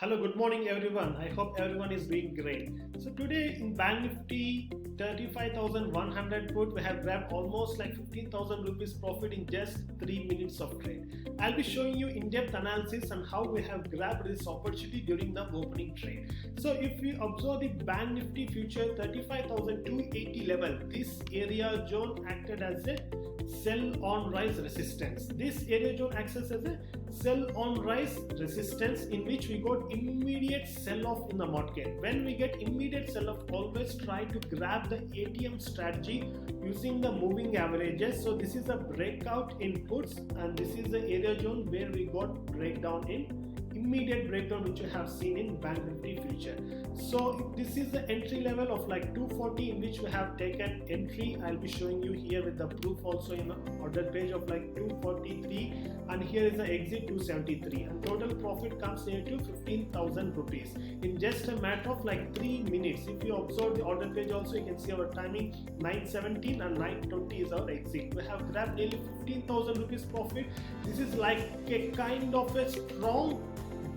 Hello, good morning everyone. I hope everyone is doing great. So today in Banknifty 35,100 put, we have grabbed almost like 15,000 rupees profit in just 3 minutes of trade. I'll be showing you in-depth analysis on how we have grabbed this opportunity during the opening trade. So if we observe the Banknifty future 35,280 level, this area zone acted as a sell on rise resistance. This area zone acts as a sell on rise resistance in which we got immediate sell off in the market. When we get immediate sell off, always try to grab the ATM strategy using the moving averages. So this is a breakout in puts and this is the area zone where we got breakdown in immediate breakdown which you have seen in Banknifty future. So this is the entry level of like 240 in which we have taken entry. I'll be showing you here with the proof also in the order page of like 243, and here is the exit 273, and total profit comes here to 15,000 rupees in just a matter of like 3 minutes. If you observe the order page also, you can see our timing 9:17 and 9:20 is our exit. We have grabbed nearly 15,000 rupees profit. This is like a kind of a strong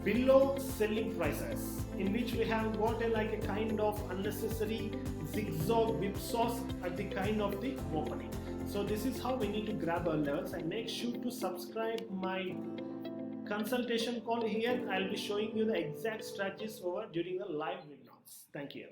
below selling prices in which we have got a kind of unnecessary zigzag whipsaws at the kind of the opening. So this is how we need to grab our levels, and make sure to subscribe my consultation call here. I'll be showing you the exact strategies over during the live webinars. Thank you.